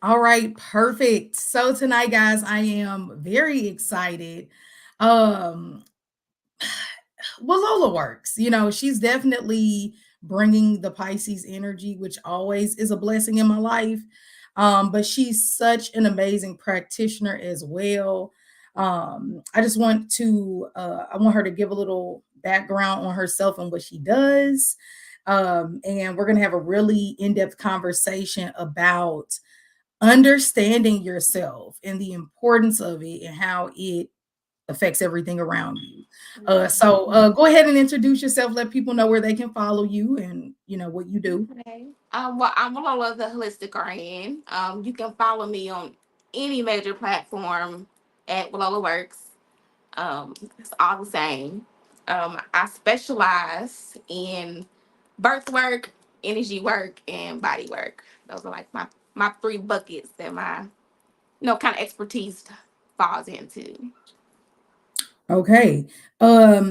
All right, perfect. So tonight, guys, I am very excited. Um, well, Lola works. She's definitely bringing the Pisces energy, which always is a blessing in my life. But she's such an amazing practitioner as well. I just want I want her to give a little background on herself and what she does. And we're going to have a really in depth conversation about understanding yourself and the importance of it and how it affects everything around you. So go ahead and introduce yourself. Let people know where they can follow you and what you do. Okay. Well, I'm Lola, the holistic RN. You can follow me on any major platform at Lola Works. It's all the same. I specialize in birth work, energy work, and body work. Those are like my three buckets that my kind of expertise falls into. Okay.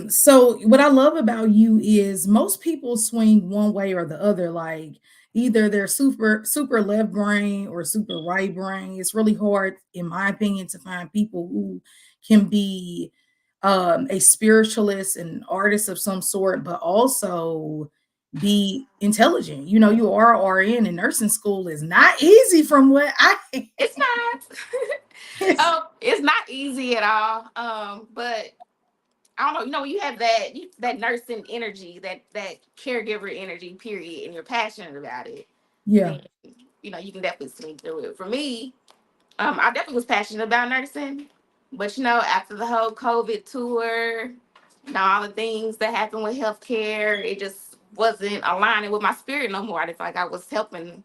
So what I love about you is most people swing one way or the other, like either they're super left brain or super right brain. It's really hard, in my opinion, to find people who can be a spiritualist and artist of some sort, but also be intelligent. You are RN, and nursing school is not easy from what I It's not. It's not easy at all. But I don't know. When you have that nursing energy, that caregiver energy, period, and you're passionate about it, yeah. then you can definitely sneak through it. For me, I definitely was passionate about nursing, but after the whole COVID tour, all the things that happened with healthcare, it just wasn't aligning with my spirit no more. I didn't feel like I was helping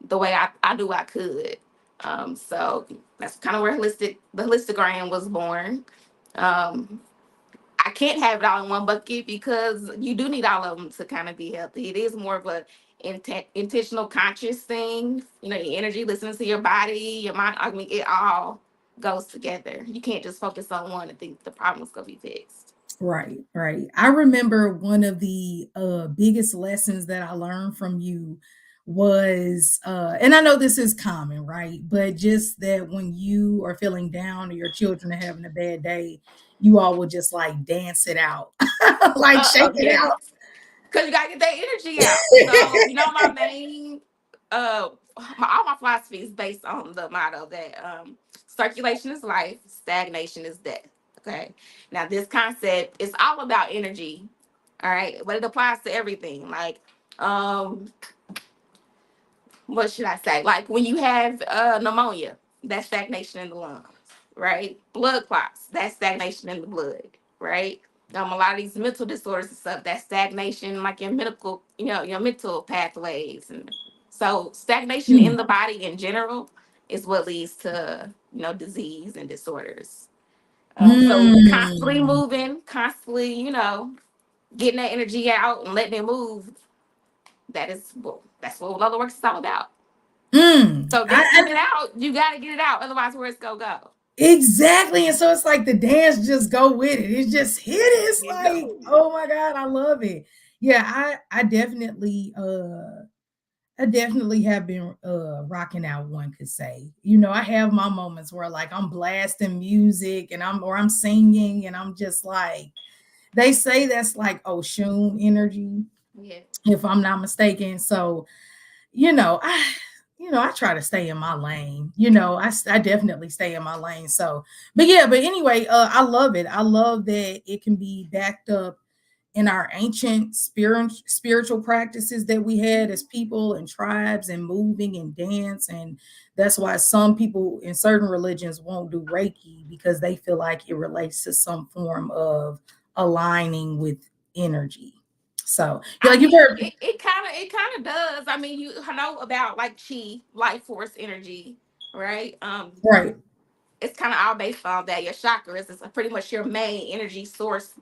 the way I knew I could. So that's kind of where the holistic RN was born. Um, I can't have it all in one bucket because you do need all of them to kind of be healthy. It is more of a intentional, conscious thing. Your energy, listening to your body, your mind. I mean, it all goes together. You can't just focus on one and think the problem's gonna be fixed. Right, right. I remember one of the biggest lessons that I learned from you was and I know this is common, right? But just that when you are feeling down or your children are having a bad day, you all will just like dance it out. Like shake it Yes, out. because you gotta get that energy out. So my main all my philosophy is based on the motto that circulation is life, stagnation is death. Okay. Now this concept is all about energy. All right. But it applies to everything. Like, um, what should I say? Like when you have pneumonia, that's stagnation in the lungs, right? Blood clots, that's stagnation in the blood, right? A lot of these mental disorders and stuff, that's stagnation, like your medical, your mental pathways, and so stagnation in Mm, the body in general is what leads to disease and disorders. So constantly mm, moving, constantly, getting that energy out and letting it move. That's what Lola Works is all about. mm. So dancing it out, you gotta get it out. Otherwise, where's it gonna go? Exactly. And so it's like the dance just go with it. It's just hit it. It's It like, goes. oh my God, I love it. Yeah, I definitely have been rocking out, one could say. I have my moments where like I'm blasting music and I'm singing and I'm just like they say that's like Oshun energy, Yeah. if I'm not mistaken. So, you know, I I try to stay in my lane. I definitely stay in my lane. So, but anyway, I love it. I love that it can be backed up in our ancient spiritual practices that we had as people and tribes and moving and dance. And that's why some people in certain religions won't do Reiki because they feel like it relates to some form of aligning with energy. So you're I like, you've mean, heard. it kind of does. I mean, you know about like chi, life force energy, right? Right. It's kind of all based on that. Your chakras is pretty much your main energy source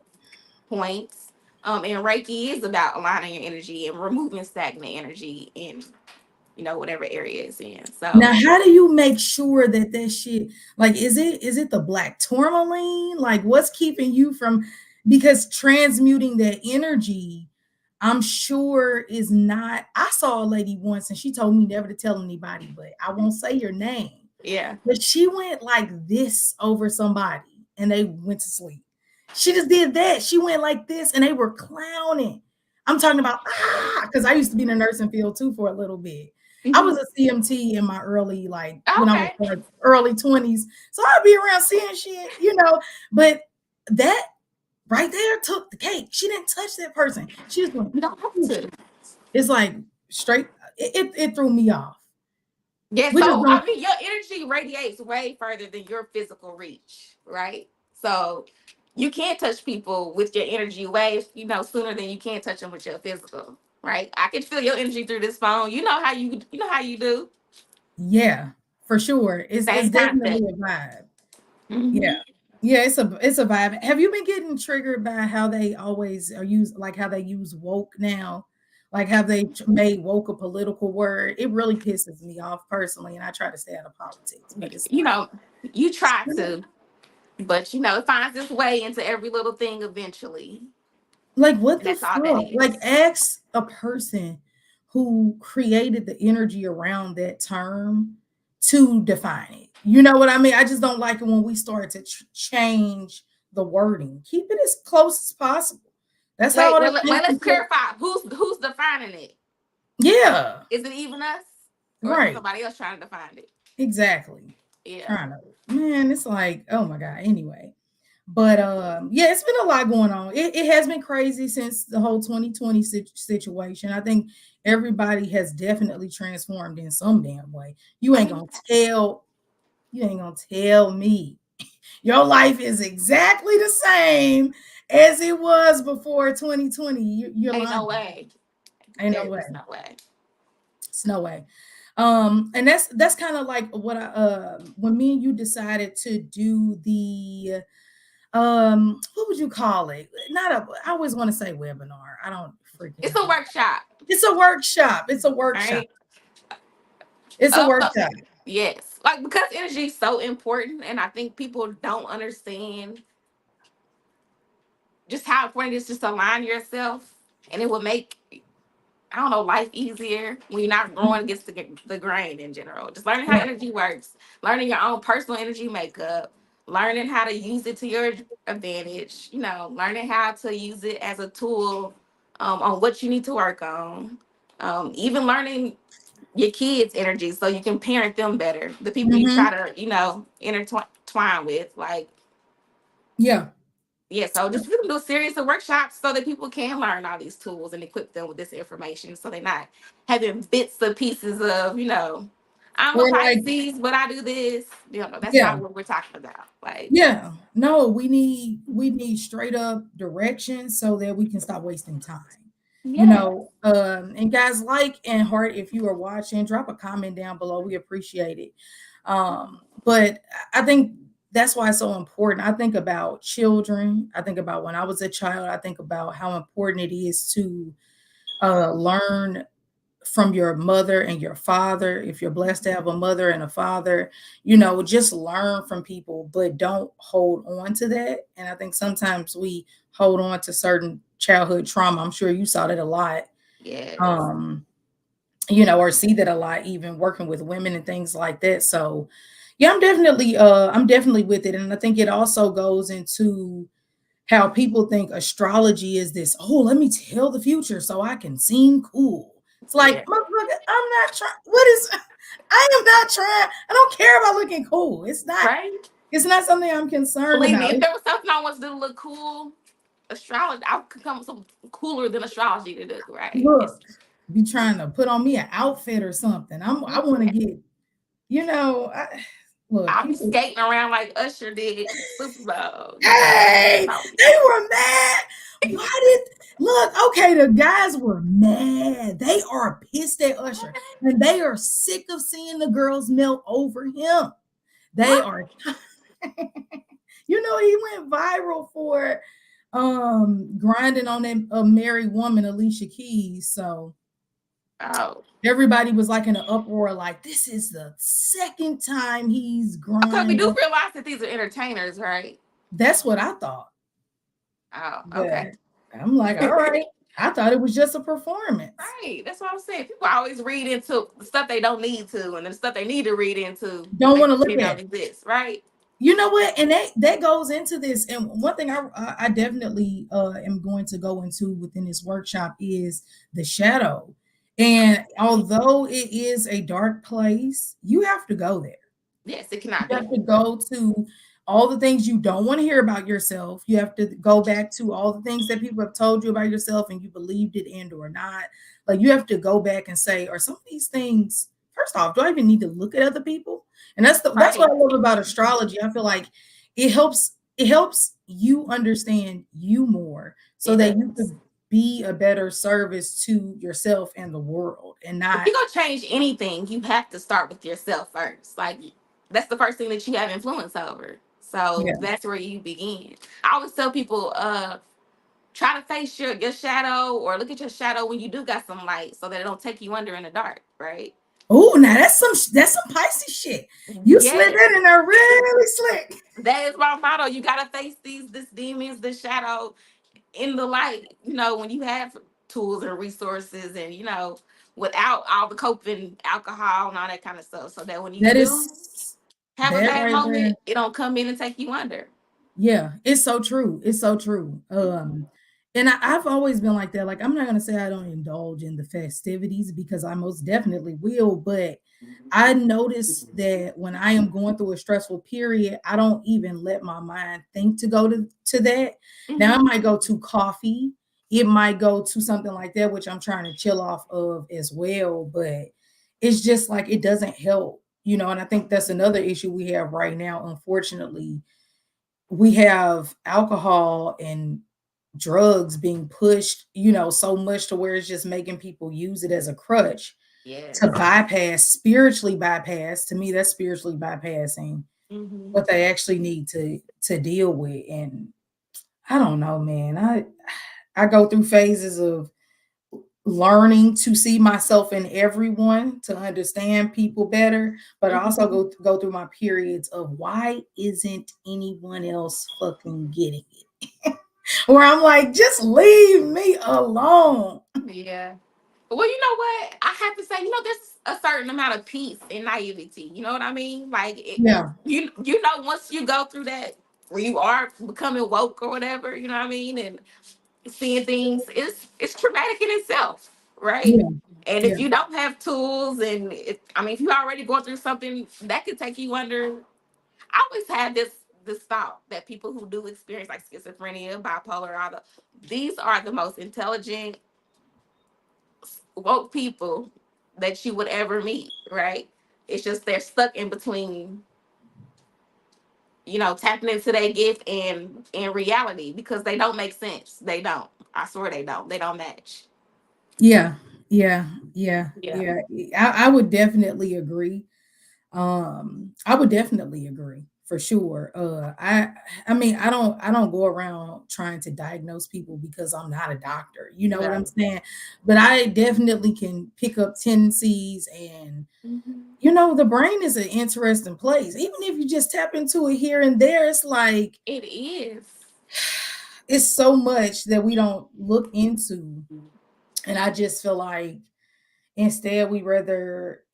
points. And Reiki is about aligning your energy and removing stagnant energy in whatever area it's in. Now, So how do you make sure that that shit, like, is it the black tourmaline? Like, what's keeping you from, because transmuting that energy, I'm sure is not. I saw a lady once and she told me never to tell anybody, but I won't say your name. Yeah. But she went like this over somebody and they went to sleep. She just did that. She went like this and they were clowning. I'm talking about because I used to be in the nursing field too for a little bit. I was Mhm. a CMT in my early, like when I was Okay. like early 20s. So I'd be around seeing shit, but that right there took the cake. She didn't touch that person. She just went, You don't have "Ooh." to. It's like straight, it threw me off. Yeah, We just so don't, I mean, your energy radiates way further than your physical reach, right? So you can't touch people with your energy way, sooner than you can touch them with your physical, right? I can feel your energy through this phone. You know how you do. yeah, for sure. It's Same concept. definitely a vibe. Yeah. Hmm. Yeah, it's a vibe. Have you been getting triggered by how they always are used, like how they use woke now? Like have they made woke a political word? It really pisses me off personally, and I try to stay out of politics, but it's You know, you try to, but it finds its way into every little thing eventually. like what And the that's all that fuck? Like is. ask a person who created the energy around that term to define it. You know what I mean? I just don't like it when we start to change the wording. Keep it as close as possible. That's how Wait, all well, that well, let's fancy. clarify. Who's defining it? Yeah, Is it even us, or is it right. somebody else trying to define it? Exactly. Yeah. Trying to, man, it's like, oh my God. Anyway. But yeah, it's been a lot going on. It has been crazy since the whole 2020 situation. I think everybody has definitely transformed in some damn way. You I ain't mean, gonna tell, you ain't gonna tell me your life is exactly the same as it was before 2020. You're ain't no lying. way. Ain't no There way. is no way. It's no way. And that's kind of like what I when me and you decided to do the what would you call it? Not a I always want to say webinar. I don't freaking It's a know. workshop, It's a workshop. It's a workshop. right? It's a Uh, workshop. yes, like because energy is so important, and I think people don't understand just how important it is just to align yourself, and it will make I don't know life easier when you're not going against the grain in general. Just learning how Right. energy works, learning your own personal energy makeup, learning how to use it to your advantage. Learning how to use it as a tool on what you need to work on. Even learning your kids' energy so you can parent them better. The people you try Hmm. to, intertwine with. Like, Yeah. yeah, so just we can do a series of workshops so that people can learn all these tools and equip them with this information so they're not having bits of pieces of, I'm a Or like, Pisces, but I do this. That's yeah. not what we're talking about. Like, Yeah. No, we need straight up direction so that we can stop wasting time. yeah, And guys, like and heart if you are watching, drop a comment down below. We appreciate it. But I think that's why it's so important. I think about children. I think about when I was a child. I think about how important it is to learn from your mother and your father. If you're blessed to have a mother and a father, just learn from people, but don't hold on to that. And I think sometimes we hold on to certain childhood trauma. I'm sure you saw that a lot. yes. Um, or see that a lot, even working with women and things like that. So yeah, I'm definitely with it. And I think it also goes into how people think astrology is this, oh, let me tell the future so I can seem cool. It's like, Yeah. motherfucker, I'm not trying. What is I am not trying. I don't care about looking cool. Right? It's not something I'm concerned Believe me, about. if there was something I wanted to do to look cool, astrology, I could come with something cooler than astrology to do, right? It's Look, be trying to put on me an outfit or something. I want to get, look, I'll be people. skating around like Usher did Super Bowl. Hey, No. they were mad. Why did look? Okay, the guys were mad. They are pissed at Usher, and they are sick of seeing the girls melt over him. They What? are, he went viral for grinding on a married woman, Alicia Keys. So Oh. everybody was like in an uproar, like this is the second time he's Because we do grinding. realize that these are entertainers, right? That's what I thought. Oh, okay. But I'm like, all right. I thought it was just a performance. Right. That's what I'm saying. People always read into stuff they don't need to, and the stuff they need to read into, Don't they want to look pretend don't at. exist. Right. You know what? And that goes into this. And one thing I definitely am going to go into within this workshop is the shadow. And although it is a dark place, you have to go there. Yes, it cannot You have be. to go to all the things you don't want to hear about yourself. You have to go back to all the things that people have told you about yourself and you believed it and or not. Like you have to go back and say, are some of these things, first off, do I even need to look at other people? And that's what Right. I love about astrology. I feel like it helps you understand you more so It that you does. could be a better service to yourself and the world and If not. you're gonna change anything, you have to start with yourself first. Like that's the first thing that you have influence over. So Yeah. that's where you begin. I always tell people, try to face your shadow or look at your shadow when you do got some light so that it don't take you under in the dark, right? Oh, now that's some Pisces shit. You slid Yes. that in there really slick. That is my motto. You gotta face this demons, this shadow in the light, when you have tools and resources and without all the coping alcohol and all that kind of stuff. So that when you That do is have a that bad right there. moment, it don't come in and take you under. Yeah, it's so true. It's so true. And I've always been like that. Like, I'm not gonna say I don't indulge in the festivities because I most definitely will, but I notice that when I am going through a stressful period, I don't even let my mind think to go to that. Now, I Hmm. might go to coffee, it might go to something like that, which I'm trying to chill off of as well, but it's just like it doesn't help. And I think that's another issue we have right now, unfortunately. We have alcohol and drugs being pushed, so much to where it's just making people use it as a crutch to Yes. spiritually bypass. To me, that's spiritually bypassing Hmm. what they actually need to deal with. And I don't know, man. I go through phases of learning to see myself in everyone to understand people better, but I also Hmm. go through my periods of why isn't anyone else fucking getting it? Where I'm like, just leave me alone. Yeah. Well, you know what? I have to say, there's a certain amount of peace and naivety. You know what I mean? Like Yeah, once you go through that where you are becoming woke or whatever, you know what I mean? And seeing things, it's traumatic in itself, right? yeah, And if yeah, you don't have tools and if you're already going through something that could take you under. I always had this thought that people who do experience like schizophrenia, bipolar, all these are the most intelligent, woke people that you would ever meet, right? It's just they're stuck in between, tapping into their gift and reality because they don't make sense. They don't. I swear they don't. They don't match. yeah, yeah, yeah, Yeah. yeah. I would definitely agree. I would definitely agree for sure. I mean, I don't go around trying to diagnose people because I'm not a doctor. You know what I'm Right. saying? But I definitely can pick up tendencies and Mhm. the brain is an interesting place. Even if you just tap into it here and there, it's like It is. it's so much that we don't look into. And I just feel like instead we rather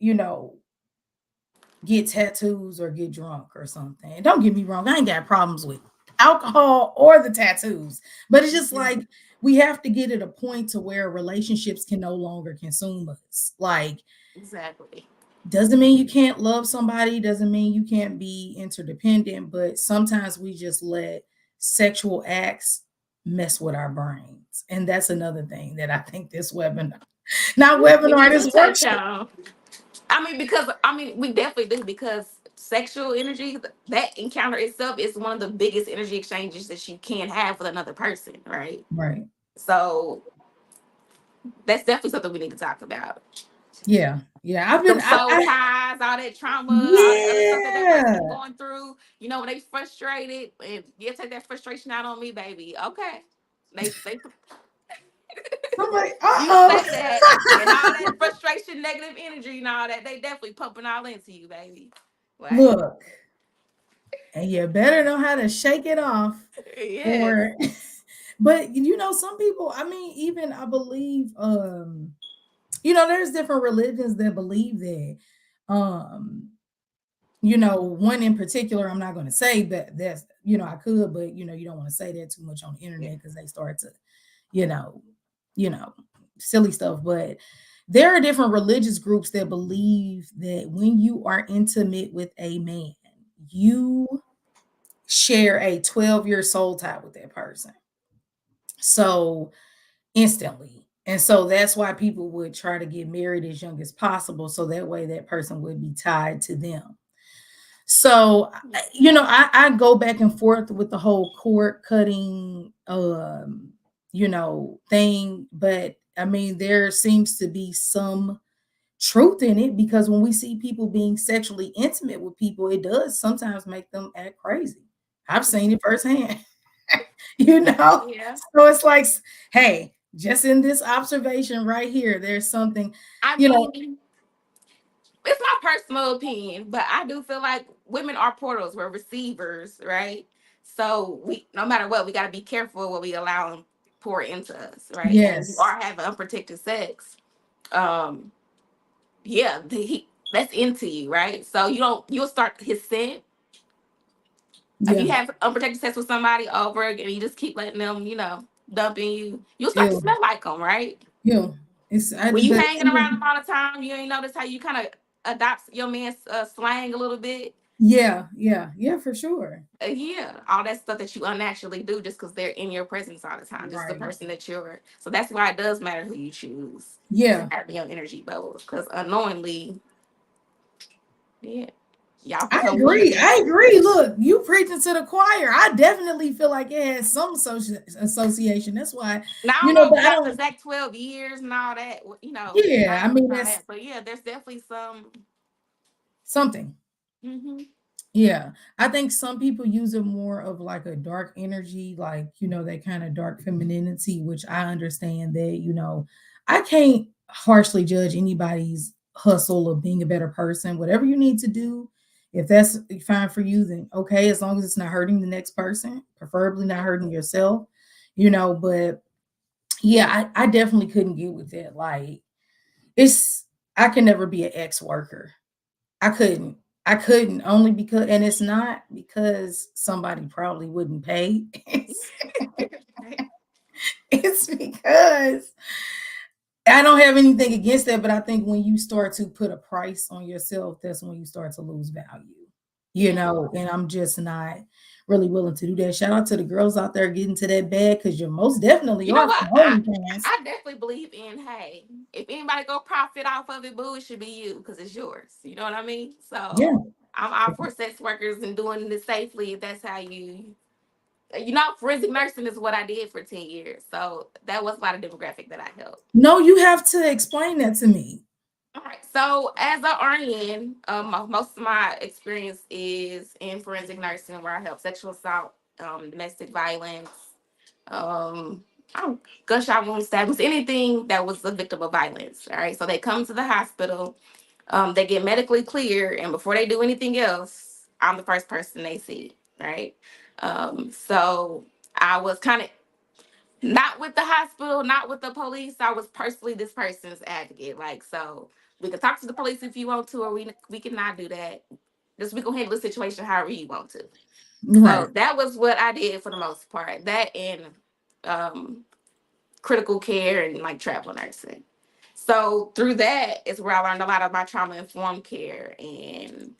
get tattoos or get drunk or something. And don't get me wrong, I ain't got problems with alcohol or the tattoos, but it's just like Mhm. we have to get at a point to where relationships can no longer consume us. Like, Exactly. doesn't mean you can't love somebody, doesn't mean you can't be interdependent, but sometimes we just let sexual acts mess with our brains. And that's another thing that I think this webinar, not We webinar, need this to touch workshop. on. Because we definitely do because sexual energy, that encounter itself is one of the biggest energy exchanges that you can have with another person, right? Right. So that's definitely something we need to talk about. Yeah. Yeah. I've been Them soul ties, all that trauma, all that other stuff that person yeah. is going through. When they frustrated and you take that frustration out on me, baby. Okay, they Somebody, you uh-oh. say that and all that frustration, negative energy, and all that they definitely pumping all into you, baby. Like Look, and you better know how to shake it off yes. or But some people, I mean, even I believe, there's different religions that believe that. Um, one in particular, I'm not going to say that I could, but you don't want to say that too much on the Yeah. internet because they start to, you know, you know, silly stuff. But there are different religious groups that believe that when you are intimate with a man, you share a 12-year soul tie with that person. So instantly. And so that's why people would try to get married as young as possible. So that way that person would be tied to them. So, Yeah. I go back and forth with the whole cord cutting, thing. But I mean, there seems to be some truth in it because when we see people being sexually intimate with people, it does sometimes make them act crazy. I've seen it firsthand, you know? Yeah. So it's like, hey, just in this observation right here, there's something, I you know, mean, it's my personal opinion, but I do feel like women are portals. We're receivers, right? So we, no matter what, we got to be careful what we allow them pour into us, right? And if you yes, are having unprotected sex, um, yeah, that's into you, right? So you'll start his scent. If yeah, you have unprotected sex with somebody over again, you just keep letting them, dumping you, you'll start to ew, smell like them, right? ew. When you But hanging around them all the time, you ain't notice how you kind of adopt your man's slang a little bit. yeah, yeah, yeah, for sure. Yeah, all that stuff that you unnaturally do just because they're in your presence all the time. Just the Right. person that you're. So that's why it does matter who you choose to Yeah. have your energy bubbles. Because unknowingly, yeah, y'all I become one agree. I together. agree. Look, you preaching to the choir. I definitely feel like it has some association. That's why, Now I don't know if but we I got the don't. exact 12 years and all that. Yeah, I Science mean and all that's that. But yeah, there's definitely some. something. Hmm. Yeah, I think some people use it more of like a dark energy, like, that kind of dark femininity, which I understand that, I can't harshly judge anybody's hustle of being a better person. Whatever you need to do, if that's fine for you, then okay, as long as it's not hurting the next person, preferably not hurting yourself, but yeah, I definitely couldn't get with it. Like, it's, I can never be an ex worker. I couldn't. I couldn't only because, and it's not because somebody probably wouldn't pay. It's because I don't have anything against that, but I think when you start to put a price on yourself, that's when you start to lose value, Yeah. and I'm just not really willing to do that. Shout out to the girls out there getting to that bag because you most definitely You know are what? from OnlyFans. I definitely believe in, hey, if anybody go profit off of it, boo, it should be you because it's yours. You know what I mean? So Yeah. I'm all for sex workers and doing this safely if that's how forensic nursing is what I did for 10 years. So that was about a demographic that I helped. No, you have to explain that to me. All right. So as a RN, most of my experience is in forensic nursing, where I help sexual assault, domestic violence, um, gunshot wound stabbings, anything that was a victim of violence. All right. So they come to the hospital, they get medically cleared, and before they do anything else, I'm the first person they see. Right. So I was kind of not with the hospital, not with the police. I was personally this person's advocate. Like, so we can talk to the police if you want to, or we cannot do that. Just we can handle the situation however you want to. Right. So that was what I did for the most part. That and um, critical care and like travel nursing. So through that is where I learned a lot of my trauma informed care and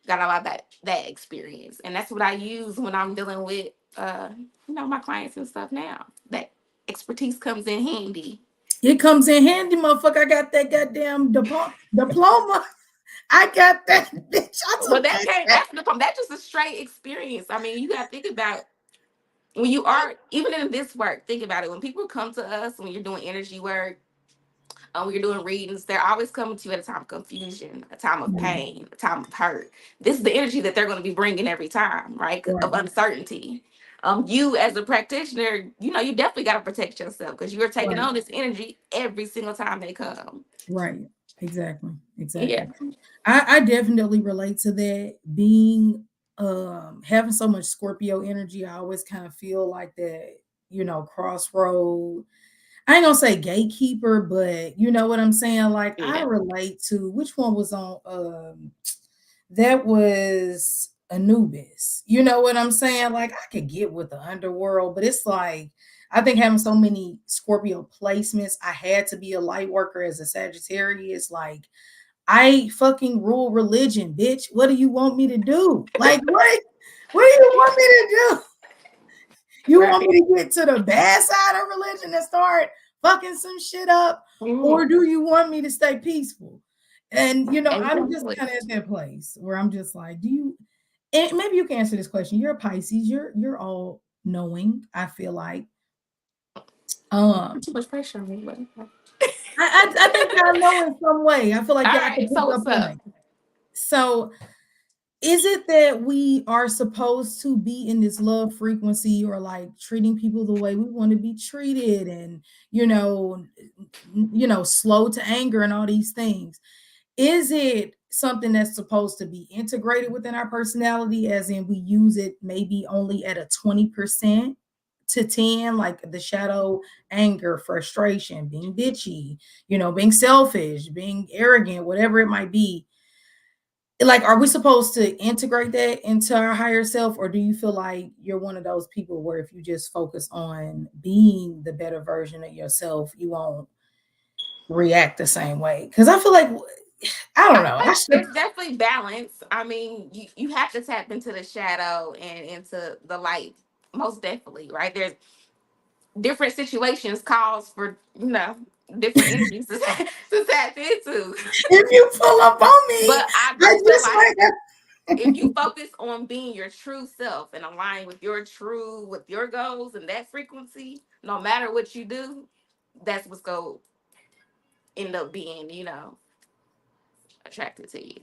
got a lot of that experience. And that's what I use when I'm dealing with my clients and stuff now. That expertise comes in handy. It comes in handy, motherfucker. I got that goddamn diploma. I got that bitch. I Well, took that that came test. that's the problem. That's just a straight experience. I mean, you gotta think about when you are even in this work, think about it. When people come to us when you're doing energy work, when you're doing readings, they're always coming to you at a time of confusion, a time of Right. pain, a time of hurt. This is the energy that they're going to be bringing every time, right? Of Right. uncertainty. You as a practitioner, you definitely got to protect yourself because you're taking Right. on this energy every single time they come. Right. Exactly. Yeah. Exactly. I definitely relate to that. Being having so much Scorpio energy, I always kind of feel like that, crossroad. I ain't gonna say gatekeeper, but you know what I'm saying? Like I Yeah. relate to which one was on that was Anubis. You know what I'm saying? Like I could get with the underworld, but it's like I think having so many Scorpio placements, I had to be a light worker as a Sagittarius. Like I fucking rule religion, bitch. What do you want me to do? Like what do you want me to do? You Right. want me to get to the bad side of religion and start fucking some shit up? Or do you want me to stay peaceful? And I'm just kind of at that place where I'm just like, do you and maybe you can answer this question. You're a Pisces, you're all knowing, I feel like. Too much pressure on me, but I think I know in some way. I feel like all y'all can right. So pick up what's on up? it. So is it that we are supposed to be in this love frequency or like treating people the way we want to be treated and slow to anger and all these things? Is it something that's supposed to be integrated within our personality, as in we use it maybe only at a 20% to 10, like the shadow, anger, frustration, being bitchy, being selfish, being arrogant, whatever it might be? Like, are we supposed to integrate that into our higher self, or do you feel like you're one of those people where if you just focus on being the better version of yourself, you won't react the same way? Because I feel like I don't know. I should. There's definitely balance. I mean, you have to tap into the shadow and into the light, most definitely, right? There's different situations calls for different energies to, to tap into. If you pull up on me, But I I do feel just like like if you focus on being your true self and align with your goals and that frequency, no matter what you do, that's what's going to end up being, attracted to you.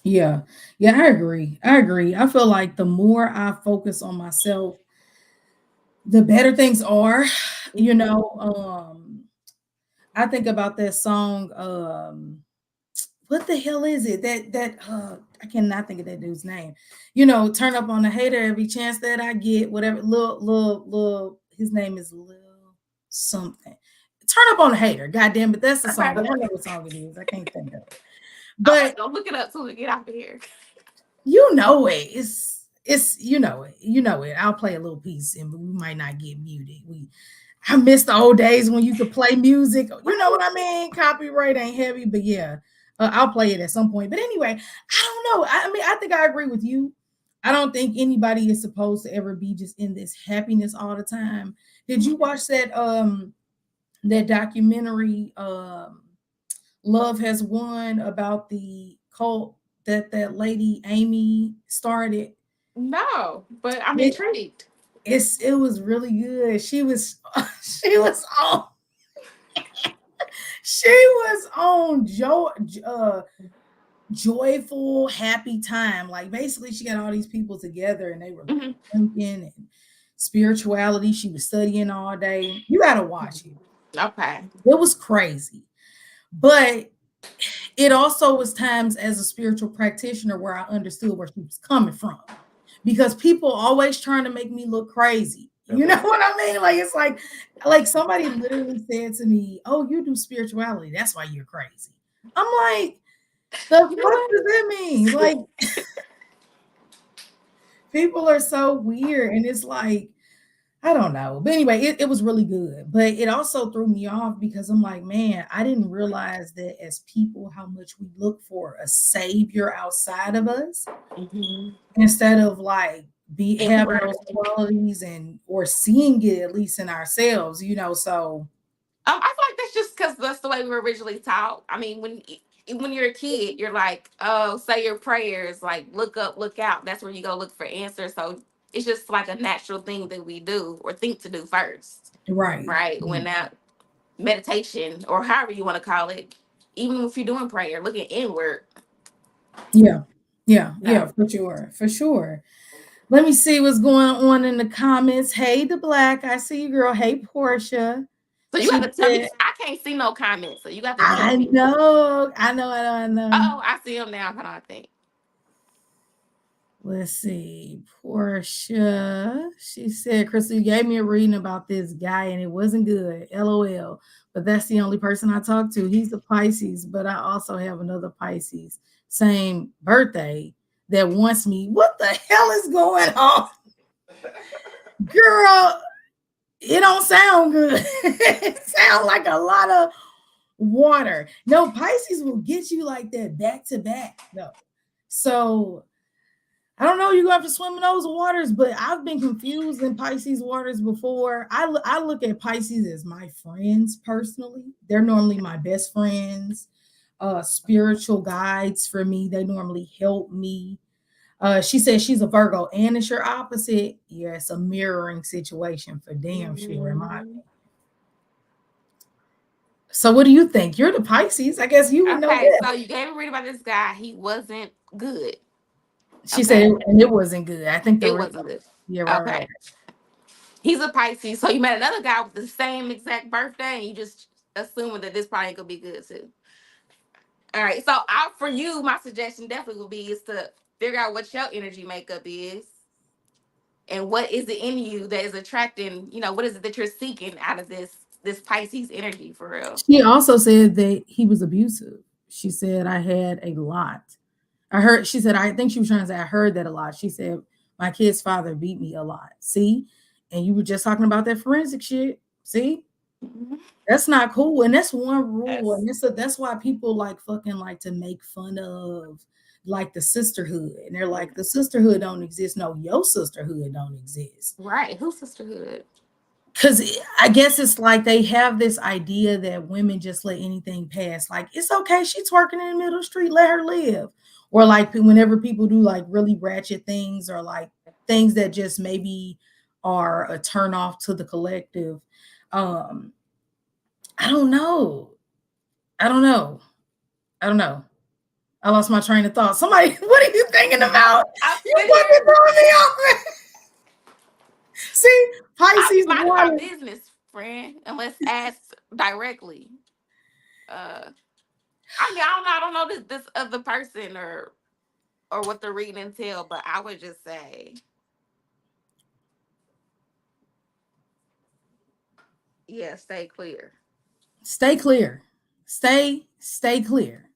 yeah, yeah, I agree. I agree. I feel like the more I focus on myself, the better things are. You Mhm. know, I think about that song. What the hell is it? That I cannot think of that dude's name. Turn up on the hater every chance that I get. Whatever. Lil. His name is Lil something. Turn up on the hater. God damn it, that's the song. But I know what song it is. I can't think of it. I'm gonna But go look it up till we get out of here. you know it. It's you know it. You know it. I'll play a little piece and we might not get muted. I miss the old days when you could play music. You know what I mean? Copyright ain't heavy, but yeah, I'll play it at some point. But anyway, I don't know. I mean, I think I agree with you. I don't think anybody is supposed to ever be just in this happiness all the time. Did you watch that documentary Love Has Won about the cult that lady Amy started? No, but I'm It, intrigued. it was really good. She was she was on she was on joyful, happy time. Like basically, she got all these people together, and they were like Hmm. drinking and spirituality. She was studying all day. You got to watch it. Okay. It was crazy, but it also was times as a spiritual practitioner where I understood where she was coming from, because people always trying to make me look crazy. You know what I mean? Like it's like somebody literally said to me, "Oh, you do spirituality. That's why you're crazy." I'm like, the You know fuck what? does that mean? Like people are so weird, and it's like I don't know. But anyway, it was really good. But it also threw me off because I'm like, man, I didn't realize that as people, how much we look for a savior outside of us Hmm. instead of like be having Inward. those qualities and or seeing it at least in ourselves. So I feel like that's just because that's the way we were originally taught. I mean, when you're a kid, you're like, oh, say your prayers, like look up, look out. That's where you go look for answers. So it's just like a natural thing that we do or think to do first, right. right? When that meditation or however you want to call it, even if you're doing prayer, looking inward. Yeah. Yeah. No. Yeah, for sure. For sure. Let me see what's going on in the comments. Hey, the black. I see you, girl. Hey, Portia. So you got She to tell me. said, I can't see no comments, so you got to tell I me. know. I know. I know. I know. Oh, I see them now. Hold on, I think. Let's see. Portia. She said, Crystal, you gave me a reading about this guy and it wasn't good. LOL. But that's the only person I talk to. He's a Pisces, but I also have another Pisces, same birthday, that wants me. What the hell is going on? Girl, it don't sound good. It sounds like a lot of water. No, Pisces will get you like that back to back, though. So I don't know. You have to swim in those waters, but I've been confused in Pisces waters before. I look at Pisces as my friends personally. They're normally my best friends, spiritual guides for me. They normally help me. She says she's a Virgo and it's your opposite. Yeah, it's a mirroring situation for damn sure in my opinion. So what do you think? You're the Pisces. I guess you would know Okay, that. so you gave me a read about this guy. He wasn't good. She said, Okay, and it wasn't good. I think it wasn't good. yeah, right. Okay, he's a Pisces. So you met another guy with the same exact birthday, and you just assuming that this probably ain't gonna be good too. All right, so out for you, my suggestion definitely would be is to figure out what your energy makeup is, and what is it in you that is attracting. What is it that you're seeking out of this Pisces energy for real? She also said that he was abusive. She said I had a lot. I heard she said I think she was trying to say I heard that a lot. She said my kid's father beat me a lot. See? And you were just talking about that forensic shit. See? Mhm. That's not cool. And that's one rule. Yes. And that's why people like fucking like to make fun of like the sisterhood. And they're like, the sisterhood don't exist. No, your sisterhood don't exist. Right. Who's sisterhood? Because I guess it's like they have this idea that women just let anything pass. Like, it's okay. She's twerking in the middle of the street. Let her live. Or like whenever people do like really ratchet things or like things that just maybe are a turn off to the collective. Um, I don't know. I don't know. I don't know. I lost my train of thought. Somebody, what are you thinking about? I'm You sitting fucking here. throwing me off. See, I'll be Pisces minding my water. business, friend, and let's ask directly. I don't know this other person or what the reading entail, but I would just say, yeah, stay clear. Stay clear. Stay clear.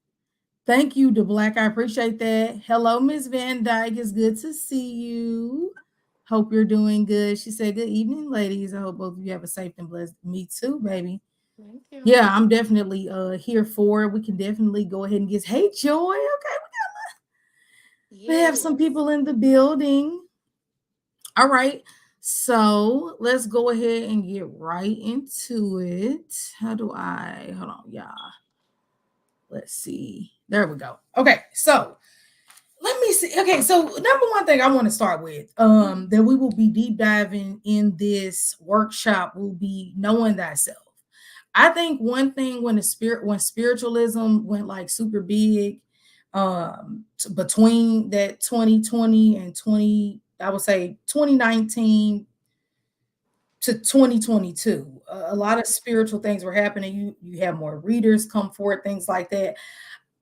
Thank you, the Black. I appreciate that. Hello, Miss Van Dyke. It's good to see you. Hope you're doing good. She said, good evening, ladies. I hope both of you have a safe and blessed. Me too, baby. Thank you. Yeah, I'm definitely here for it. We can definitely go ahead and get hey Joy. Okay, we have Yes. some people in the building. All right. So let's go ahead and get right into it. How do I hold on, y'all? Let's see. There we go. Okay, so let me see. Okay, so number one thing I want to start with, that we will be deep diving in this workshop will be knowing thyself. I think one thing when spiritualism went like super big, between that 2020 and 20, I would say 2019 to 2022, a lot of spiritual things were happening. You have more readers come forward, things like that,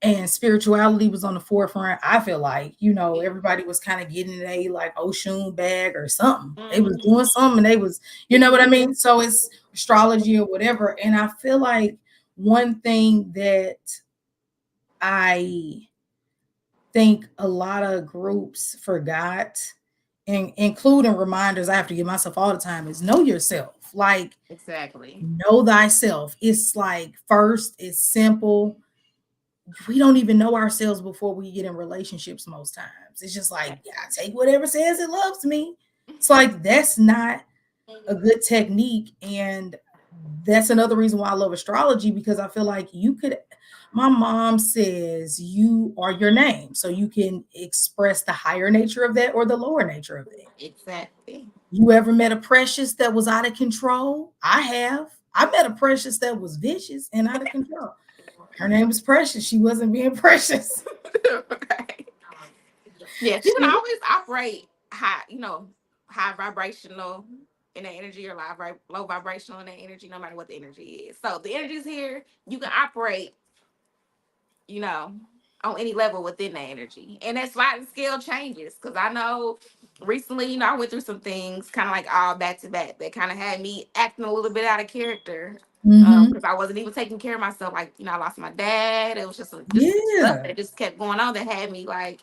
and spirituality was on the forefront. I feel like, everybody was kind of getting a like Oshun bag or something. They was Mhm. doing something, and they was, you know what I mean? So it's astrology or whatever. And I feel like one thing that I think a lot of groups forgot, and including reminders I have to give myself all the time, is know yourself. Like, Exactly. know thyself. It's like first, it's simple. We don't even know ourselves before we get in relationships most times. It's just like, yeah, I take whatever says it loves me. It's like that's not a good technique. And that's another reason why I love astrology, because I feel like my mom says you are your name. So you can express the higher nature of that or the lower nature of that. Exactly. You ever met a precious that was out of control? I have. I met a precious that was vicious and out of control. Her name was Precious. She wasn't being precious. Right. Yes, you can She, always operate high vibrational in the energy or low vibrational in the energy, no matter what the energy is. So the energy is here. You can operate, you know, on any level within the energy. And that sliding scale changes. Cause I know recently, I went through some things kind of like all back to back that kind of had me acting a little bit out of character. Mm-hmm. Because I wasn't even taking care of myself. Like, I lost my dad. It was just some stuff Yeah. that just kept going on that had me like,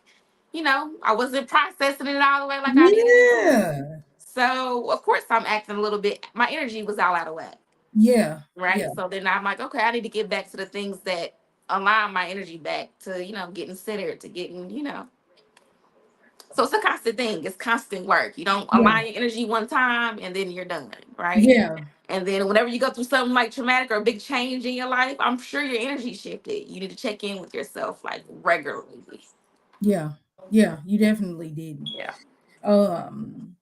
I wasn't processing it all the way like I needed to. Yeah. So of course I'm acting a little bit. My energy was all out of whack, Yeah. Yeah. right? So then I'm like, okay, I need to get back to the things that align my energy back to, getting centered, to getting, So it's a constant thing. It's constant work. You don't Yeah. align your energy one time and then you're done, right? Yeah. And then whenever you go through something like traumatic or a big change in your life, I'm sure your energy shifted. You need to check in with yourself like regularly. Yeah. Yeah. You definitely didn't. Yeah. Um,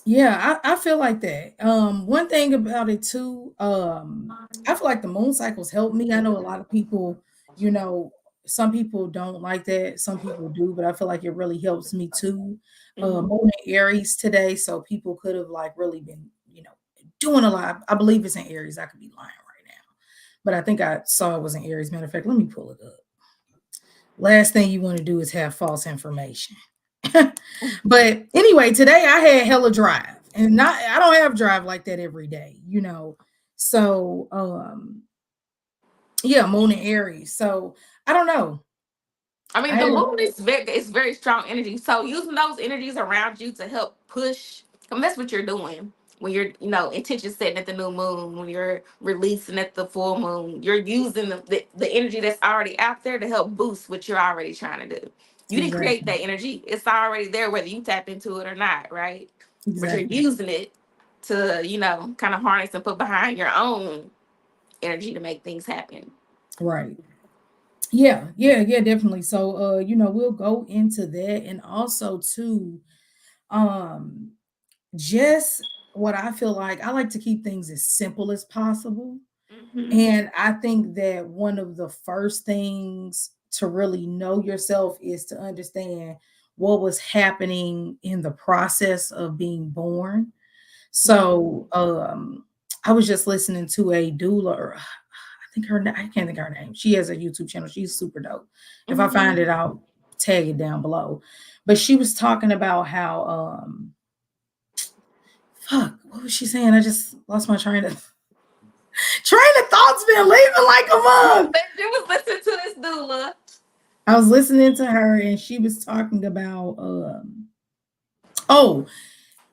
yeah, I feel like that. One thing about it too, I feel like the moon cycles help me. I know a lot of people, you know, some people don't like that, some people do, but I feel like it really helps me too. Mhm. Moon in Aries today, so people could have like really been, doing a lot. I believe it's in Aries. I could be lying right now, but I think I saw it was in Aries. Matter of fact, let me pull it up. Last thing you want to do is have false information. But anyway, today I had hella drive, and not I don't have drive like that every day. So yeah, moon and Aries. So I don't know. I mean, I the had moon is very strong energy. So using those energies around you to help push, I mean, that's what you're doing when you're, intention setting at the new moon, when you're releasing at the full moon. You're using the energy that's already out there to help boost what you're already trying to do. You didn't create exactly, that energy. It's already there whether you tap into it or not, right? But you're exactly using it to, kind of harness and put behind your own energy to make things happen. right. Yeah, yeah, yeah, definitely. So we'll go into that, and also too, um, just what I feel like I like to keep things as simple as possible. Hmm. And I think that one of the first things to really know yourself is to understand what was happening in the process of being born. So, I was just listening to a doula, or I think I can't think of her name. She has a YouTube channel. She's super dope. If I find Hmm. it, I'll tag it down below. But she was talking about how, fuck, what was she saying? I just lost my train of thoughts been leaving like a mug. You was listening to this doula. I was listening to her and she was talking about oh,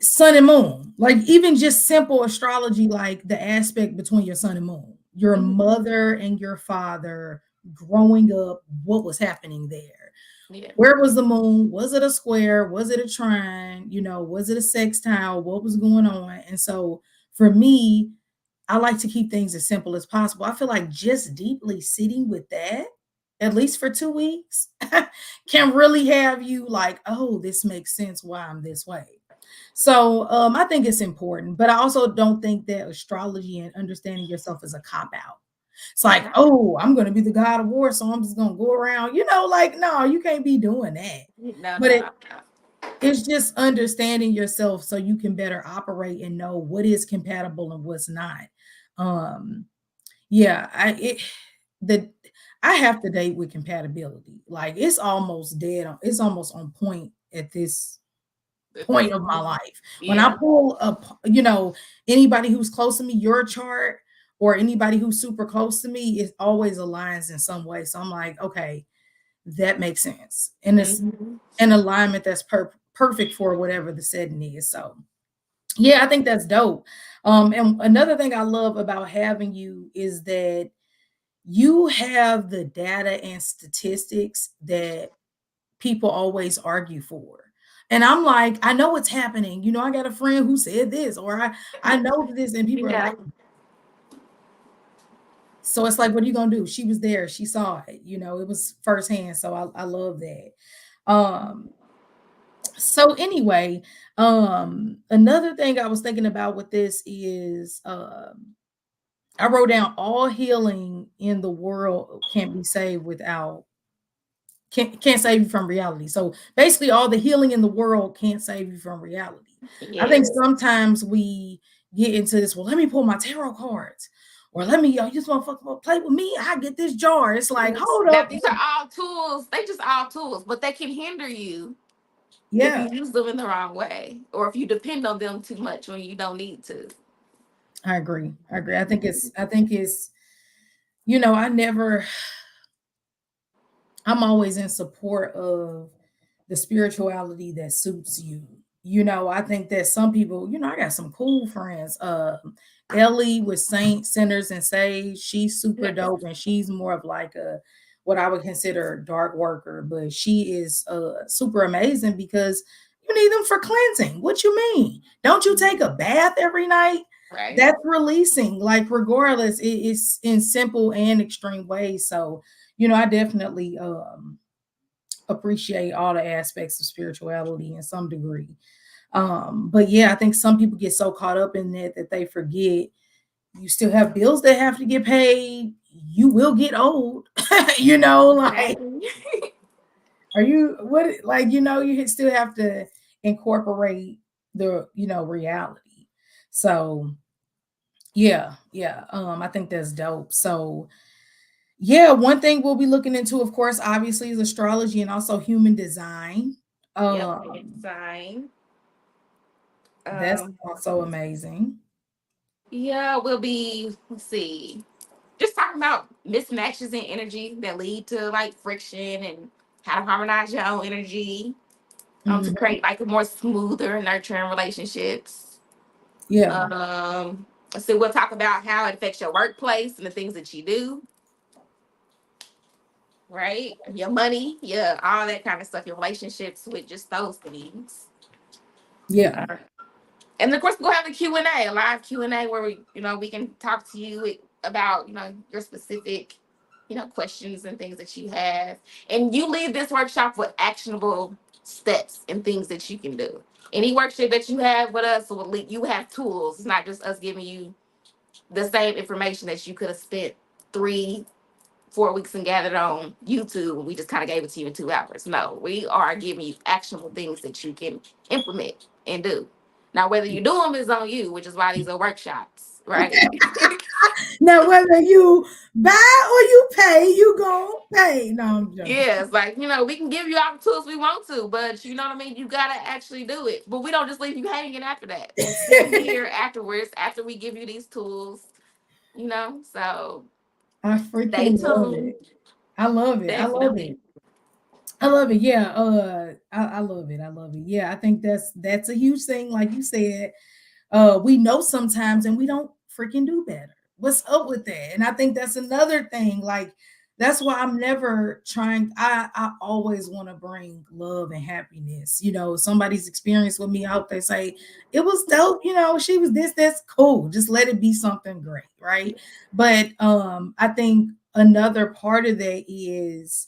sun and moon. Like even just simple astrology, like the aspect between your sun and moon, your Mhm. mother and your father growing up, what was happening there? Yeah. Where was the moon? Was it a square? Was it a trine? Was it a sextile? What was going on? And so for me, I like to keep things as simple as possible. I feel like just deeply sitting with that, at least for 2 weeks, can really have you like, oh, this makes sense why I'm this way. So I think it's important, but I also don't think that astrology and understanding yourself is a cop out. It's like, No, oh, I'm going to be the god of war, so I'm just going to go around, like, no, you can't be doing that. no, But no, no. it's just understanding yourself so you can better operate and know what is compatible and what's not. Um, yeah, the I have to date with compatibility. Like it's almost dead on, it's almost on point at this At point this of my point. life. When I Yeah. pull up, anybody who's close to me, your chart, or anybody who's super close to me, it always aligns in some way. So I'm like, okay, that makes sense. And it's Hmm. an alignment that's perfect for whatever the setting is. So yeah, I think that's dope. And another thing I love about having you is that you have the data and statistics that people always argue for. And I'm like, I know it's happening. I got a friend who said this, or I know this, and people are Yeah. like, so it's like, what are you gonna do? She was there, she saw it, it was firsthand. So I love that. Um, so anyway, another thing I was thinking about with this is I wrote down all healing in the world can't be saved without can't save you from reality. So basically all the healing in the world can't save you from reality. I think Yes. sometimes we get into this, well, let me pull my tarot cards. or let me, you just want to play with me, I get this jar. It's like, hold Now up. these are all tools. They just all tools, but they can hinder you if Yeah, you use them in the wrong way, or if you depend on them too much when you don't need to. I agree. I agree. I think it's, I never, I'm always in support of the spirituality that suits you. I think that some people, I got some cool friends. Ellie with Saints, Sinners, and Sage, she's super Yes. dope, and she's more of like a what I would consider a dark worker, but she is super amazing because you need them for cleansing. What you mean? Don't you take a bath every night? Right. That's releasing, like regardless, it's in simple and extreme ways. So, I definitely appreciate all the aspects of spirituality in some degree. But yeah, I think some people get so caught up in that they forget you still have bills that have to get paid. You will get old, like Exactly. are you what like you still have to incorporate the reality. So yeah, I think that's dope. So yeah, one thing we'll be looking into, of course, obviously, is astrology and also human design. Yep. Human Um, design. that's Um, also amazing. yeah, we'll be, let's see, just talking about mismatches in energy that lead to like friction and how to harmonize your own energy to Mhm. create like a more smoother, nurturing relationships. Yeah, Let's see, we'll talk about how it affects your workplace and the things that you do, right? Your money, yeah, all that kind of stuff, your relationships with just those things. yeah, And of course, we'll have the Q&A, a live Q&A where we can talk to you about, your specific, questions and things that you have. And you leave this workshop with actionable steps and things that you can do. Any workshop that you have with us, you have tools. It's not just us giving you the same information that you could have spent 3, 4 weeks and gathered on YouTube. We just kind of gave it to you in 2 hours. No, we are giving you actionable things that you can implement and do. Now, whether you do them is on you, which is why these are workshops, right? now whether you buy or you pay, you gonna pay. No, I'm joking. Yeah, it's like, we can give you all the tools we want to, but you know what I mean? You got to actually do it. But we don't just leave you hanging after that. We see you here afterwards, after we give you these tools, So I stay freaking love tuned. it. I love it. I love Definitely. it. I love it. Yeah. I love it. I love it. Yeah, I think that's a huge thing. Like you said, we know sometimes and we don't freaking do better. What's up with that? And I think that's another thing. Like that's why I'm never trying. I always want to bring love and happiness. Somebody's experience with me out there say it was dope. She was this. That's cool. Just let it be something great, right? But I think another part of that is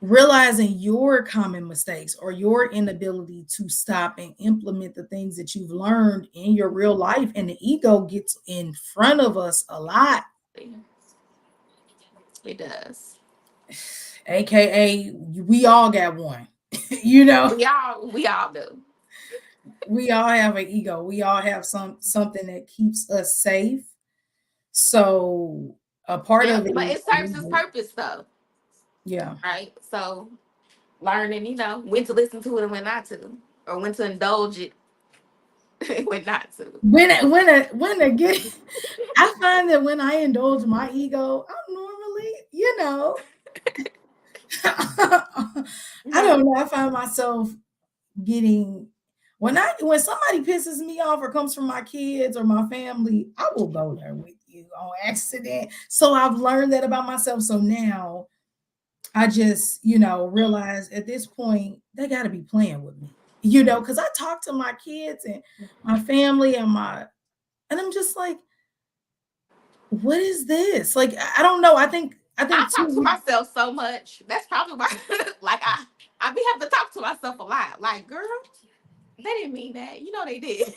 realizing your common mistakes or your inability to stop and implement the things that you've learned in your real life, and the ego gets in front of us a lot, It does. aka we all got one. you know We all do. we all have an ego, we all have something that keeps us safe. So a part Yeah, of it but is it serves its purpose though, yeah. right? So learning, when to listen to it and when not to, or when to indulge it and when not to. When I get I find that when I indulge my ego, I'm normally, I Mhm. don't know. I find myself getting when somebody pisses me off or comes from my kids or my family, I will go there with you on accident. So I've learned that about myself. So now I just, realize at this point they got to be playing with me, because I talk to my kids and my family and I'm just like, what is this? Like, I don't know. I think I talk to too. myself so much. That's probably why, like, I be having to talk to myself a lot. Like, girl, they didn't mean that. They did.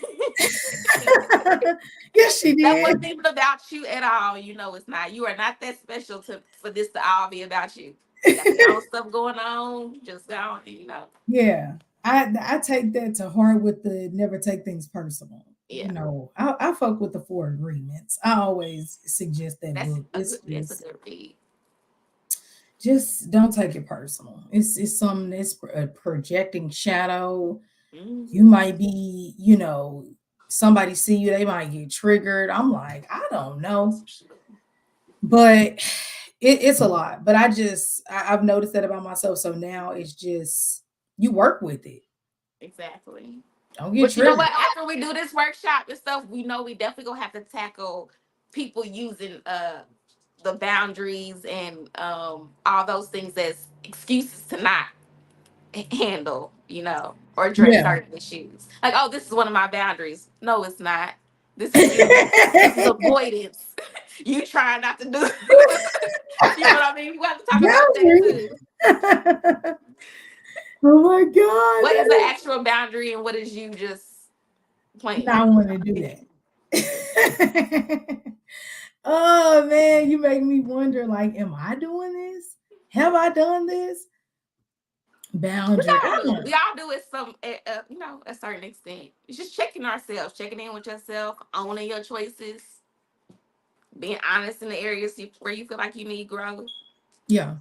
Yes, she That did. wasn't even about you at all. It's not. You are not that special for this to all be about you. You got your own stuff going on. Just go on. Yeah. I take that to heart with the never take things personal. Yeah, I fuck with the Four Agreements. I always suggest that book. It's that's a good read. just don't take it personal. It's something that's a projecting shadow. You Hmm. might be, somebody see you, they might get triggered. I'm like, I don't know, but it's a lot. But I've noticed that about myself. So now it's just you work with it. Exactly. Don't get But you know triggered. what? After we do this workshop and stuff, we know we definitely gonna have to tackle people using the boundaries and all those things as excuses to not handle, or address Yeah. certain issues. Like, oh, this is one of my boundaries. No, it's not. This is you. This is avoidance. You trying not to do. You know what I mean? We have to talk about that Boundary. too. Oh my God. What is the actual boundary and what is you just Not playing? want to do that. Oh man, you make me wonder, like, am I doing this? Have I done this? We Boundary. I all do. don't. We all do it a certain extent. It's just checking ourselves, checking in with yourself, owning your choices, being honest in the areas where you feel like you need growth. Yeah.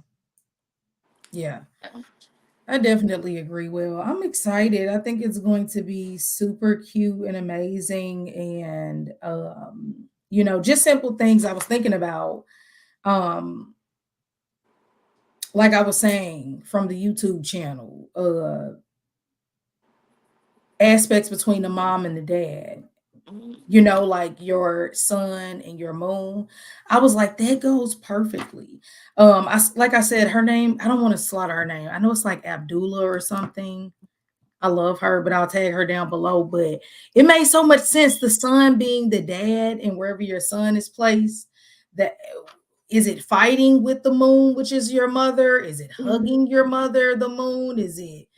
Yeah. I definitely agree. Well, I'm excited. I think it's going to be super cute and amazing. And just simple things I was thinking about. Um, like I was saying from the YouTube channel, aspects between the mom and the dad. Mhm. Like your sun and your moon. I was like, that goes perfectly. Like I said, her name, I don't want to slaughter her name. I know it's like Abdullah or something. I love her, but I'll tag her down below. But it made so much sense. The sun being the dad, and wherever your son is placed, that is it fighting with the moon, which is your mother? Is it hugging your mother, the moon? Is it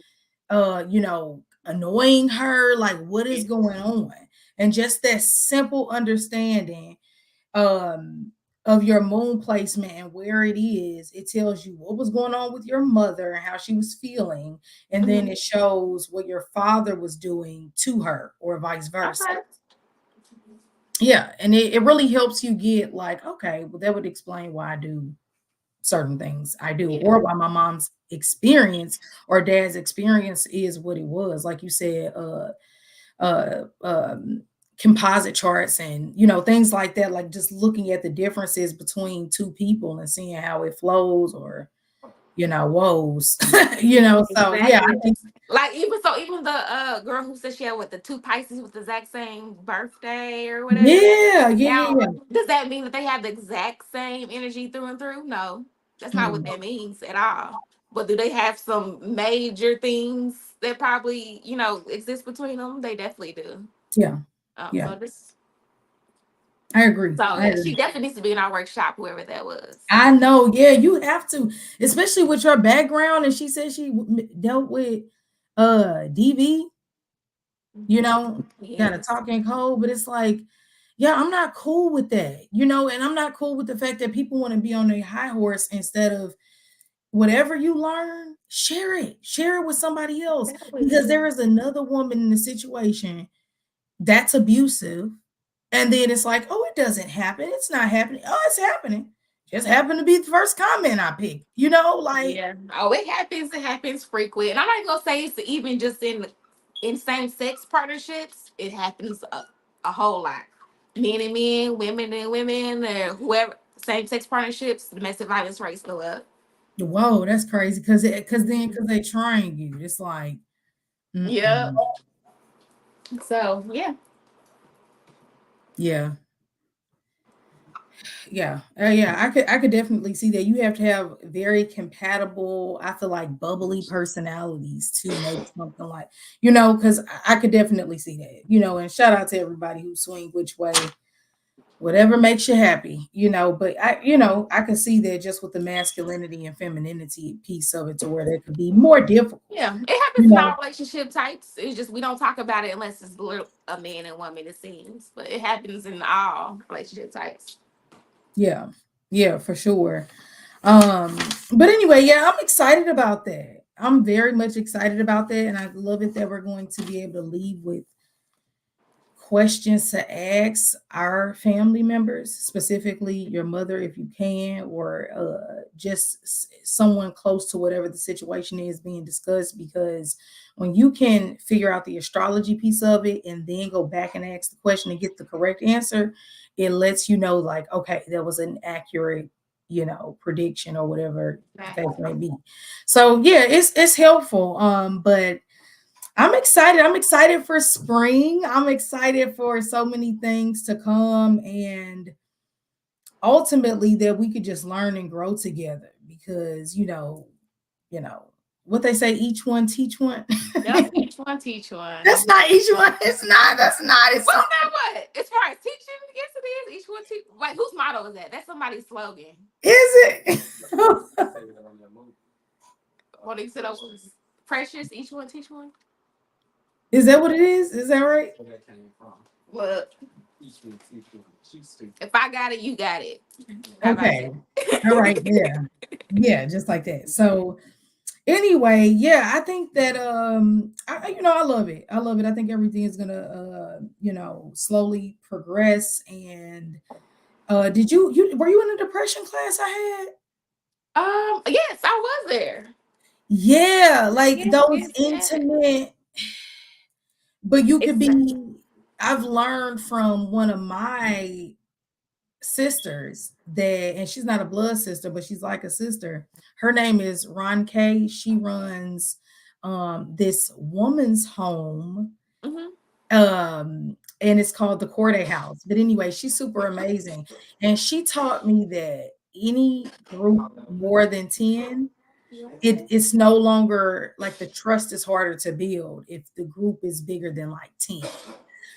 annoying her? Like, what is going on? And just that simple understanding um of your moon placement and where it is, it tells you what was going on with your mother and how she was feeling, and then Mhm. it shows what your father was doing to her or vice versa. Okay. Yeah, and it really helps you get like, okay, well, that would explain why I do certain things I do, Yeah. or why my mom's experience or dad's experience is what it was. Like you said, uh, um, composite charts and things like that. Like just looking at the differences between two people and seeing how it flows, or woes. So yeah, I Exactly. think Like even the girl who said she had the two Pisces with the exact same birthday or whatever. yeah, yeah, yeah, Now, yeah. does that mean that they have the exact same energy through and through? No, that's not what Mm, that means at all. But do they have some major things that probably exist between them? They definitely do. yeah, yeah. So this, I agree. so I yeah, agree. she definitely needs to be in our workshop, whoever that was. I know. Yeah, you have to, especially with your background. And she said she dealt with DV. Got a Yes, talking code, but it's like, yeah, I'm not cool with that. And I'm not cool with the fact that people want to be on a high horse instead of whatever you learn, share it with somebody else, because exactly. there is another woman in the situation that's abusive. And then it's like, oh, it doesn't happen. It's not happening. Oh, it's happening. Just happened to be the first comment I picked, like, Yeah. Oh, it happens. It happens frequent. And I'm not gonna say it's even just in same sex partnerships. It happens a whole lot. Men and men, women and women, or whoever. Same sex partnerships, domestic violence rates go up. whoa, that's crazy. Because they trying you. It's like, Yeah. mm-mm. So yeah. Yeah. Yeah. Yeah. I could definitely see that. You have to have very compatible, I feel like bubbly personalities to make something like, because I could definitely see that, and shout out to everybody who swing which way, whatever makes you happy, but I could see that just with the masculinity and femininity piece of it, to where that could be more difficult, Yeah. It you happens in know. all relationship types. It's just we don't talk about it unless it's a man and woman, it seems. But it happens in all relationship types. Yeah. Yeah, for sure. Um, but anyway, yeah, I'm excited about that. I'm very much excited about that. And I love it that we're going to be able to leave with questions to ask our family members, specifically your mother, if you can, or just someone close to whatever the situation is being discussed. Because when you can figure out the astrology piece of it and then go back and ask the question and get the correct answer, it lets you know, like, okay, that was an accurate, prediction or whatever the Right. case may be. So yeah, it's helpful. But I'm excited. I'm excited for spring. I'm excited for so many things to come, and ultimately that we could just learn and grow together because, you know, what they say, each one teach one. Yep, each one teach one. That's not each one. It's not. That's not. It's What's that? What? As far as teaching, yes, it is. Each one teach. Wait, whose motto is that? That's somebody's slogan. is it? What he said, precious. Each one teach one. Is that what it is? Is that right? Look, if I got it, you got it. Okay. All right. Yeah. Yeah. Just like that. So anyway, yeah, I think that I love it. I love it. I think everything is gonna slowly progress. And did you were you in a depression class I had? Yes, I was there. Yeah, like Yes, those yes, yes. intimate, but you could It's be. I've learned from one of my sisters that, and she's not a blood sister, but she's like a sister. Her name is Ron K. She runs this woman's home. mhm. And it's called the Corday House. But anyway, she's super amazing. And she taught me that any group more than 10, it's no longer like the trust is harder to build if the group is bigger than like 10.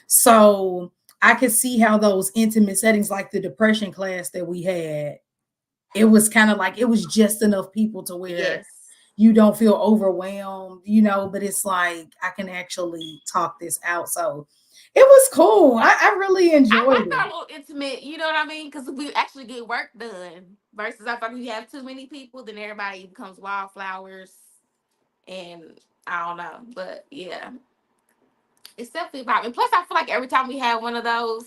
So I could see how those intimate settings, like the depression class that we had, it was kind of like it was just enough people to where Yes. you don't feel overwhelmed, but it's like I can actually talk this out. So it was cool. I really I enjoyed like our it. little intimate, you know what I mean? Because we actually get work done. Versus I feel like you have too many people, then everybody becomes wildflowers. And I don't know. But yeah, it's definitely about. And plus, I feel like every time we have one of those,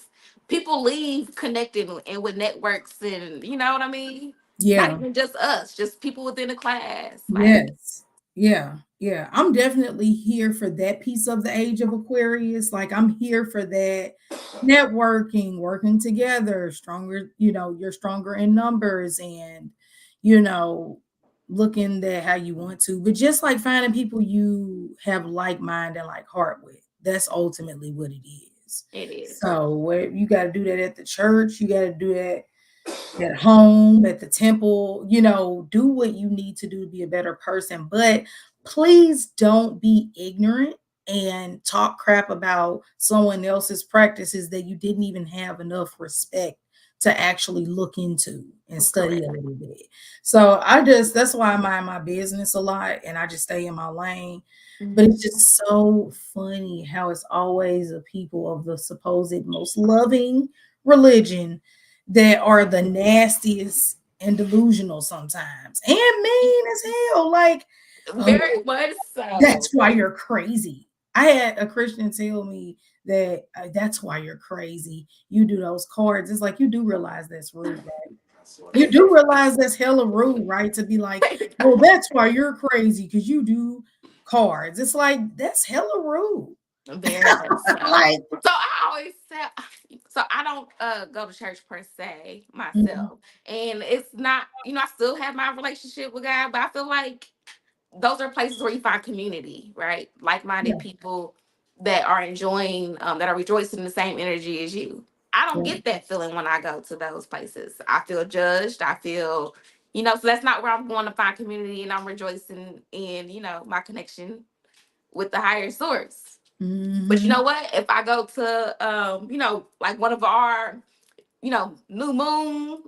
people leave connected and with networks, and you know what I mean. Not Yeah. even just us, just people within the class. Like, Yes. Yeah. Yeah. I'm definitely here for that piece of the age of Aquarius. Like I'm here for that networking, working together, stronger, you're stronger in numbers and, you know, looking at how you want to, but just like finding people you have like mind and like heart with. That's ultimately what it is. it is. So you got to do that at the church. You got to do that at home, at the temple, do what you need to do to be a better person. But please don't be ignorant and talk crap about someone else's practices that you didn't even have enough respect to actually look into and study a little bit. So that's why I mind my business a lot and I just stay in my lane. But it's just so funny how it's always the people of the supposed most loving religion that are the nastiest and delusional sometimes and mean as hell. Like, Very much so. that's why you're crazy. I had a Christian tell me that that's why you're crazy. You do those cards. It's like you do realize that's rude, right? You do realize that's hella rude, right? To be like, well, that's why you're crazy because you do cards. It's like that's hella rude. Very much so. Like, So I always say, so I don't go to church per se myself, and it's not, I still have my relationship with God, but I feel like those are places where you find community, right? Like-minded yeah, people that are enjoying, that are rejoicing in the same energy as you. I don't yeah. get that feeling when I go to those places. I feel judged. I feel, so that's not where I'm going to find community, and I'm rejoicing in, my connection with the higher source. But you Mhm. know what? If I go to, like one of our, new moon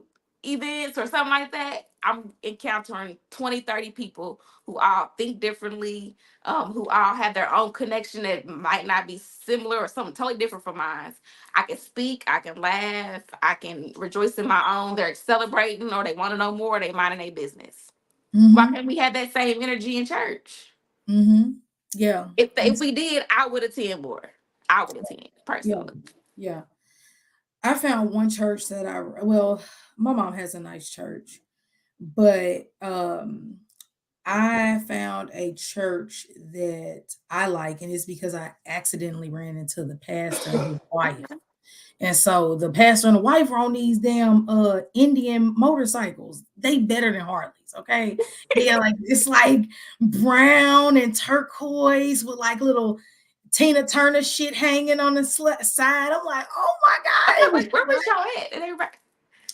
events or something like that, I'm encountering 20, 30 people who all think differently, who all have their own connection that might not be similar or something totally different from mine. I can speak, I can laugh, I can rejoice in my own. They're celebrating or they want to know more, they minding their business. Why Mhm. can't we have that same energy in church? Mhm. Yeah. If we did, I would attend more. I would attend Yeah. personally. Yeah. I found one church that well, my mom has a nice church, but I found a church that I like, and it's because I accidentally ran into the pastor and his wife. Okay. And so the pastor and the wife are on these damn Indian motorcycles. They better than Harleys, okay? Yeah, like it's like brown and turquoise with like little Tina Turner shit hanging on the side. I'm like, oh Okay, my wait, where god! was y'all at? And everybody,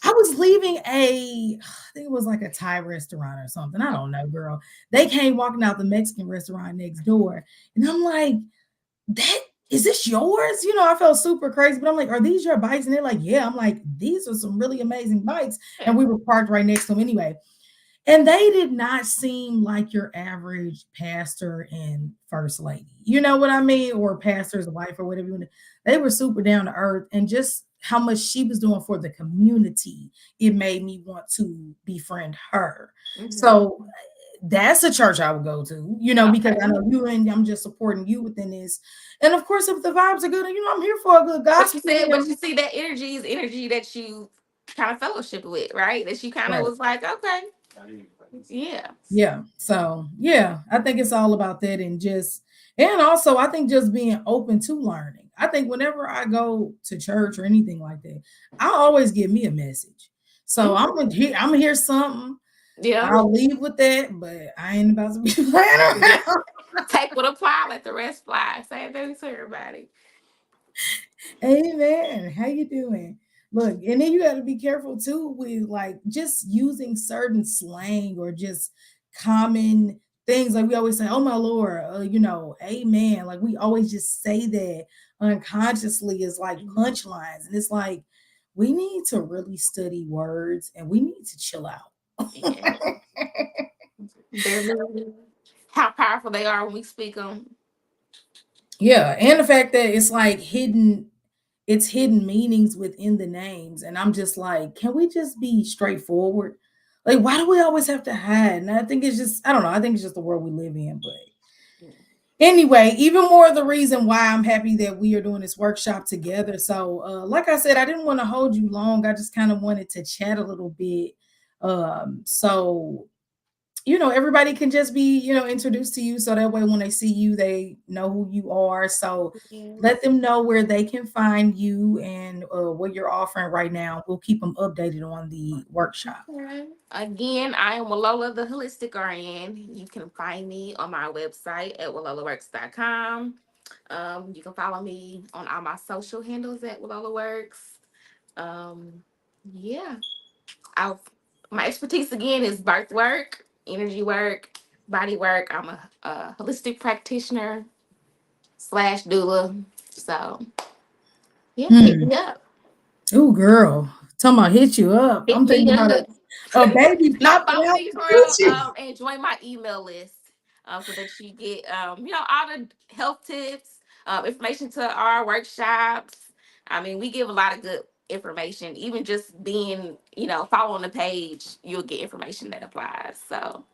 I was leaving I think it was like a Thai restaurant or something. I don't know, girl. They came walking out the Mexican restaurant next door, and I'm like, that is this yours? You know, I felt super crazy, but I'm like, are these your bikes? And they're like, yeah. I'm like, these are some really amazing bikes. yeah. And we were parked right next to them anyway. And they did not seem like your average pastor and first lady. You know what I mean? Or pastor's wife or whatever. They were super down to earth, and just how much she was doing for the community, it made me want to befriend her. Mhm. So that's a church I would go to, you know, because I Okay. know you and I'm just supporting you within this. And of course, if the vibes are good, you know, I'm here for a good But you gospel said, but hymn. you see that energy is energy that you kind of fellowship with, right? That you kind of Right. was like, okay, yeah. Yeah. So yeah, I think it's all about that, and just and also I think just being open to learning. I think whenever I go to church or anything like that, I always give me a message. So I'm gonna hear something. Yeah. I'll leave with that, but I ain't about to be playing Yeah. around. Take what apply, let the rest fly. Same thing to everybody. Amen. How you doing? Look, and then you got to be careful too with like just using certain slang or just common things. Like we always say, "Oh my Lord," you know, "Amen." Like we always just say that unconsciously as like Mhm. punchlines, and it's like we need to really study words and we need to chill out. Yeah. They're literally how powerful they are when we speak them. Yeah, and the fact that it's like it's hidden meanings within the names. And I'm just like, can we just be straightforward? Like, why do we always have to hide? And I think it's just, I don't know, I think it's just the world we live in. But anyway, even more the reason why I'm happy that we are doing this workshop together. So, like I said, I didn't want to hold you long. I just kind of wanted to chat a little bit. So you know, everybody can just be, you know, introduced to you so that way when they see you, they know who you are. So Yeah. let them know where they can find you and what you're offering right now. We'll keep them updated on the workshop. Okay. Again, I am Walola the Holistic RN. You can find me on my website at walolaworks.com. You can follow me on all my social handles at WalolaWorks. Um, yeah, I my expertise again is birth work, energy work, body work. I'm a holistic practitioner slash doula. So yeah, hit Hmm. me up. Oh, girl. Talking about hit you up. Hit I'm me thinking about up. a baby No, popping both out these the real coochie. and join my email list so that you get all the health tips, information to our workshops. I mean, we give a lot of good information. Even just being, following the page, you'll get information that applies. So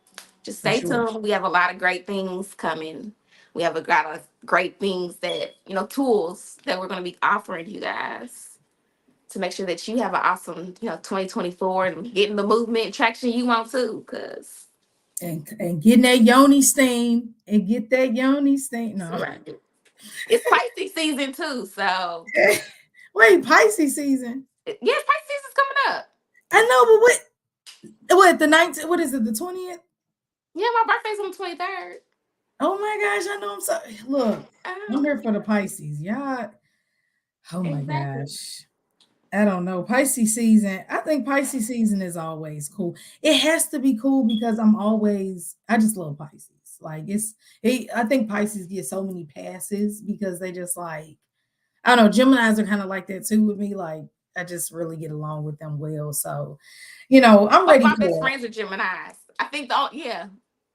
just For stay sure. tuned. We have a lot of great things coming. We have a lot of great things that, tools that we're going to be offering you guys to make sure that you have an awesome, 2024 and getting the movement traction you want to. Cause And getting that yoni steam and get that yoni steam. No. right. It's Pisces season too. So Wait, Pisces season. yes, Pisces season's coming up. I know, but what the 19th, what is it, the 20th? Yeah, my birthday's on the 23rd. Oh my gosh, I know. I'm sorry. Look, I'm here for the Pisces. Y'all, oh my Exactly. gosh. I don't know. Pisces season. I think Pisces season is always cool. It has to be cool because I just love Pisces. Like I think Pisces get so many passes because they just like, I don't know, Geminis are kind of like that too with me. Like, I just really get along with them well. So, I'm Both ready my best for friends are Geminis. I think yeah,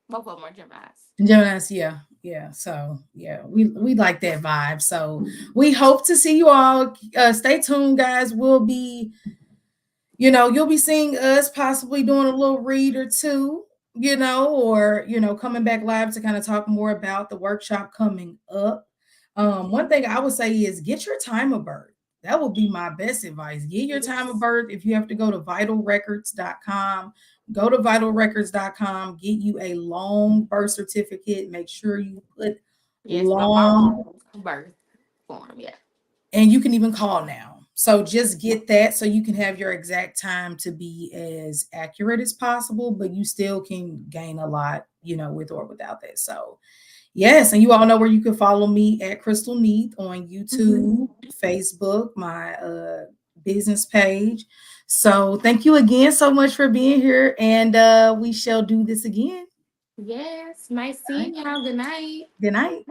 both of them are Geminis. Geminis, yeah, yeah. So yeah, we like that vibe. So we hope to see you all. Stay tuned, guys. We'll be, you'll be seeing us possibly doing a little read or two, or coming back live to kind of talk more about the workshop coming up. One thing I would say is get your time of birth. That would be my best advice. Get your time of Yes. birth. If you have to go to vitalrecords.com, go to vitalrecords.com, get you a long birth certificate. Make sure you put Yes, my long, mom's birth form. Yeah. and you can even call now. So just get that so you can have your exact time to be as accurate as possible, but you still can gain a lot, with or without that. So yes, and you all know where you can follow me at Crystal Neath on YouTube, Facebook, my business page. So thank you again so much for being here, and we shall do this again. Yes. Nice All right. seeing y'all. Good night. Good night.